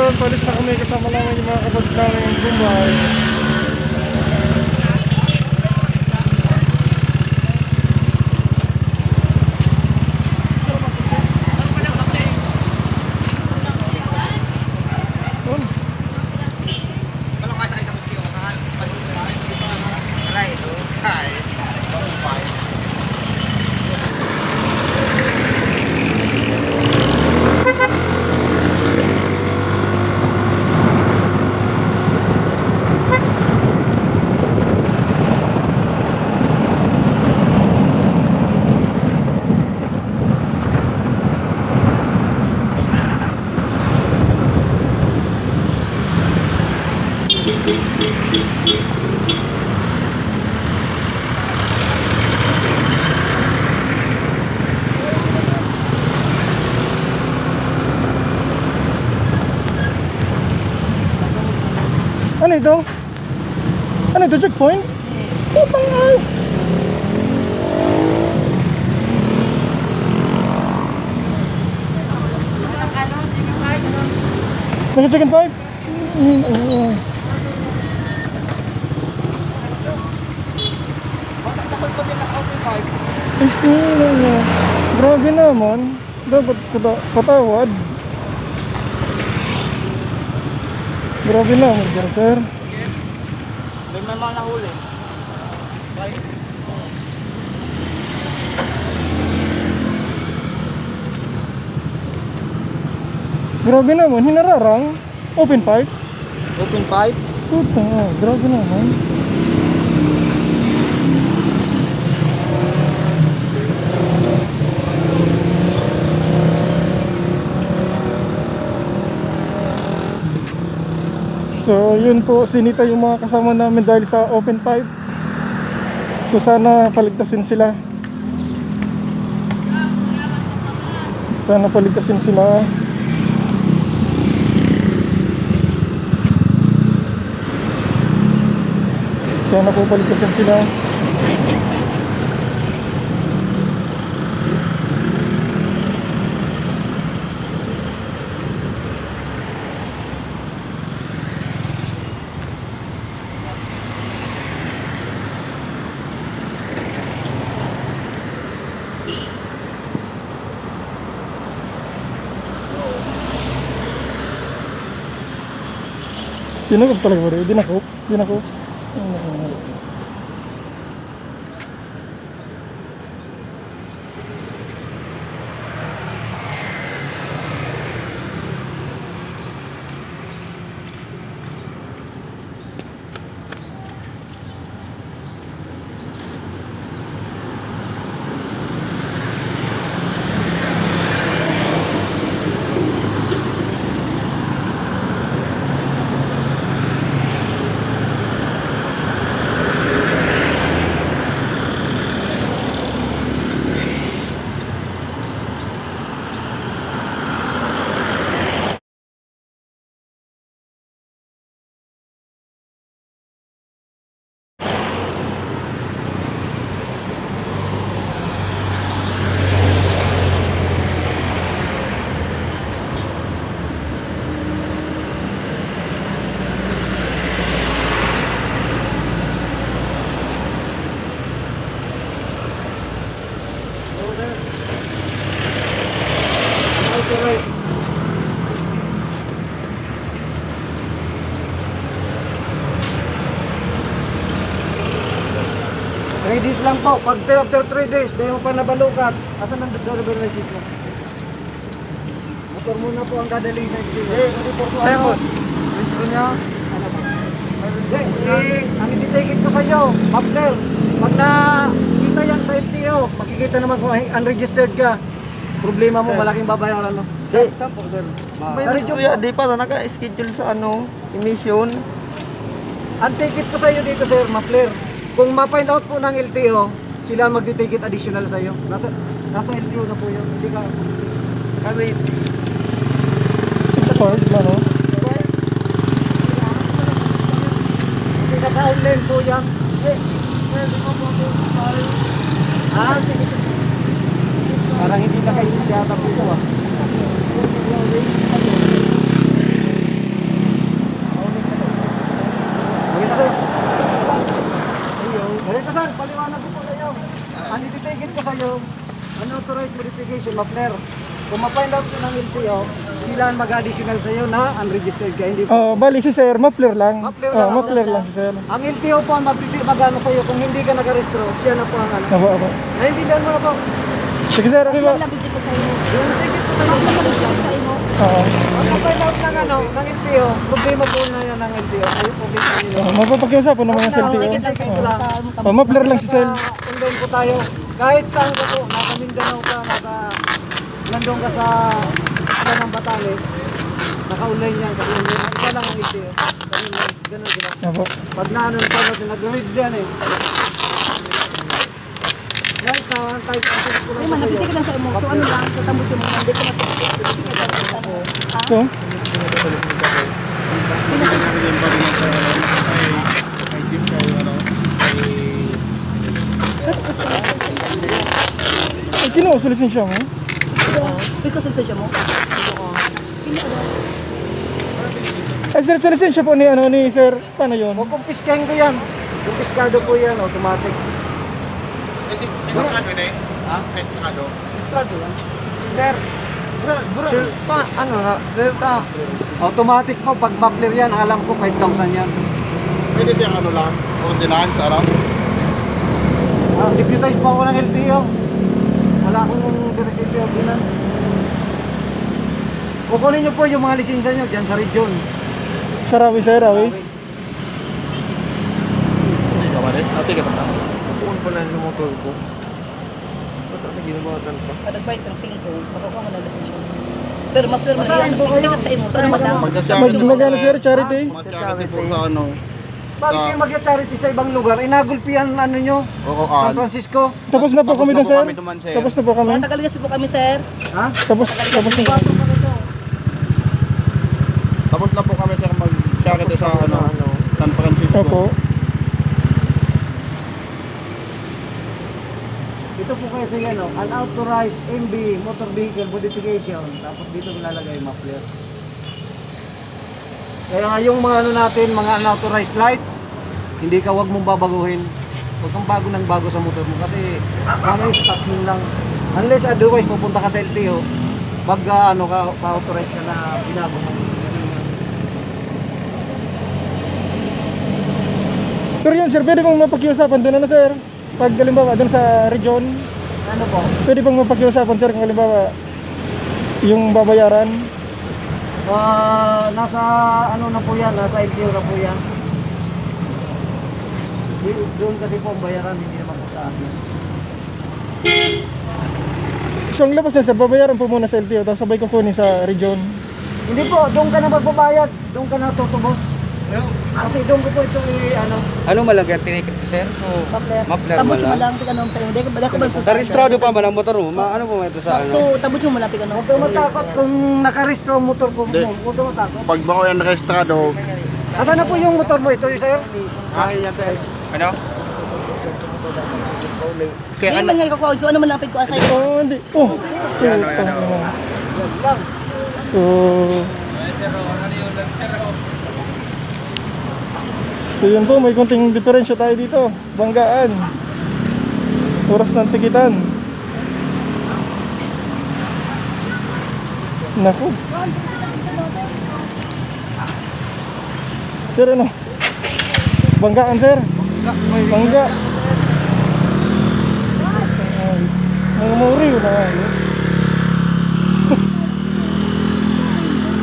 yun, palis na kami kasama namin yung mga kapatid namin yung Bombay. Ano ito? Ano ito? Checkpoint? Putang ay! Naka-check-in 5? Ay, sino na? Grabe naman. Dapat patawad. Grabe naman, sir. Doon naman nahuli. Grabe naman, hinararang. Open pipe. Open pipe? Puta, grabe naman. So yun po, sinita yung mga kasama namin dahil sa open pipe. So sana paligtasin sila. Sana paligtasin sila. Sana po paligtasin sila. Dinakop talaga ba rin? Dinakop? Days lang po. Pag after 3 days, di mo pa nabalukat. Asan ang driver license mo? Motor muna po ang dadalhin na ito. Hindi po po ano. Ito niya. Ano ba? Ang ititikit ko sa iyo, Mapler. Pag nakita yan sa LTO, makikita naman kung unregistered ka. Problema mo, malaking babayaran mo. Saan po, sir? May kuya, di pa naka-schedule sa emission. Ang ticket ko sa iyo dito, sir, Mapler. Kung ma-find out po ng LTO, sila magdi-ticket additional sa iyo. Nasa LTO na po 'yon. Hindi ka Kasi expired na, no? Hindi naka-online po yan. Pwede mo po po sorry. Sige. Parang hindi na kayo yata po ito nyo, unauthorized modification, Mapler. Kung ma-find out ko ng LTO, sila ang mag-additional sa'yo na unregistered ka, hindi po. Oh, bali si sir, mapler lang. Mapler lang. Mapler lang si sir. Ang LTO po ang mag-ano sa'yo kung hindi ka nakarestro, siya na po ang ano. Ako. Naintindihan mo na po. Sige sir, okay ba? Yung ticket ko sa inyo. Oo. Pag ma-find out ng ano, ng LTO, problema po na yan ng LTO. Kayo problema nila. Mapapakiusapan naman yung selfie. Ticket lang sa inyo lang. Mapler lang si sir. Nandun po tayo. Kahit saan ka po, nasa Mindanao ka, nandun ka sa ng Batanes, naka-online yan, kasi isa lang ang LTO. Ganun sila. Opo. Pag nanon pa natin, nag-read yan eh. Guys, type access ko lang sa kayo. Matitik lang sa imo. So ano lang, sa tambos yung mga hindi ko na So, ay, kinuha lisensya mo? Because sa siya mo. Ay, sir, sa lisensya po ni, ano, ni sir, paano yun? O kumpiskahin ko yan. Kumpiskado po yan, automatic. Registrado yan. Sir, sir, ano nga, sir, automatic po, pag Mapler yan, alam ko 5,000 yan. Pwede diyang ano lang, ordinance, alam? Deputize po ako ng LTO. Wala akong sinisiti ordinance. Kukunin nyo po yung mga lisensya nyo dyan sa region. Sa Rawis, sir, Rawis. Hindi ka malit? Ate ka pa. Pupunta pa lang yung motor ko. Ba't ate ginabatan pa? Nagbayad ng 5, makukuha mo na lisensya. Pero mapler mo na Basahin yan. po kayo. Ticket sa imo. Sana lang. Magkano, sir, charity? Mag-charity po sa ano. Bakit kayo mag-charity sa ibang lugar? Inagulpihan ano nyo? Oo, San Francisco? Tapos na po kami doon, sir. duman, sir. Tapos na po kami. Matagal kasi po kami, sir. Ha? Tapos na. Bato pa nito. Tapos na po kami sir mag-charity sa ano, San Francisco. Opo. Ito po kayo sa yan, no? Unauthorized MB, motor vehicle modification. Tapos dito nilalagay Mapler. Kaya nga yung mga ano natin, mga unauthorized lights, hindi ka wag mong babaguhin. Huwag kang bago ng bago sa motor mo kasi mamaya stock mo lang. Unless otherwise pupunta ka sa LTO, pag ano ka, pa-authorize ka na binago mo. Pero yun, sir, pwede bang mapakiusapan doon, ano, sir? Pag halimbawa doon sa region, Ano po? pwede bang mapakiusapan, sir, kung halimbawa yung babayaran? Nasa ano na po yan, nasa LTO na po yan. Doon kasi po ang bayaran, hindi naman po sa atin. So, ang labas na, sir, babayaran po muna sa LTO, tapos sabay kukunin sa region. Hindi po, doon ka na magbabayad, doon ka na tutubos. Kasi doon ko po ito ano. Ano malagyan tinikit sir? So, Mapler. Mapler Tambos mo yung lang. malang tika sa imo. Hindi ko ba Sa registrado pa man ang motor mo? Ano po ito sa So, ano? tambos yung malang tika Huwag kang matakot kung nakarestro ang motor ko. Hindi. Huwag kang matakot. Pag ba ko yan registrado, Asan na po yung motor mo? Ito yung sir? Yan sir. ano? Kaya Hindi ano? man nga ikaw so ano man lang ko asay ko. Oh, hindi. Oh, Ano, putang ano? ina. Yan lang. So yun po, may konting diferensya tayo dito. Banggaan. Oras ng tikitan. Naku. Sir, ano? Banggaan, sir. Bangga. Mga muriw na.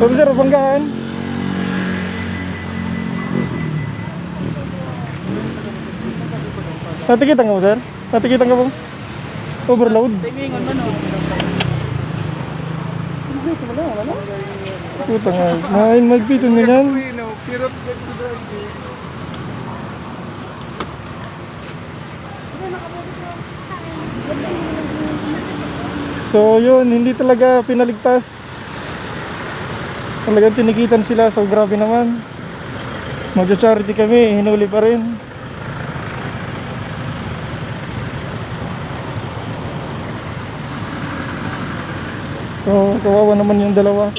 Sabi, sir, banggaan. Natikitan ka mo, sir? Natikitan ka po? Overload? Puta nga. Main magpiton mo yan. So yun, hindi talaga pinaligtas. Talagang tinikitan sila. So grabe naman. Magja-charity kami, hinuli pa rin. So kawawa naman yung dalawa.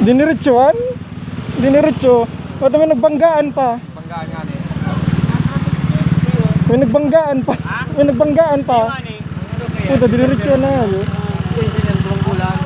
Diniretsuhan? Diniretso? Ba't naman nagbanggaan pa? Banggaan nga eh. May nagbanggaan pa. May nagbanggaan pa. Puta, diniretso na. Yun. Extension ng bulan.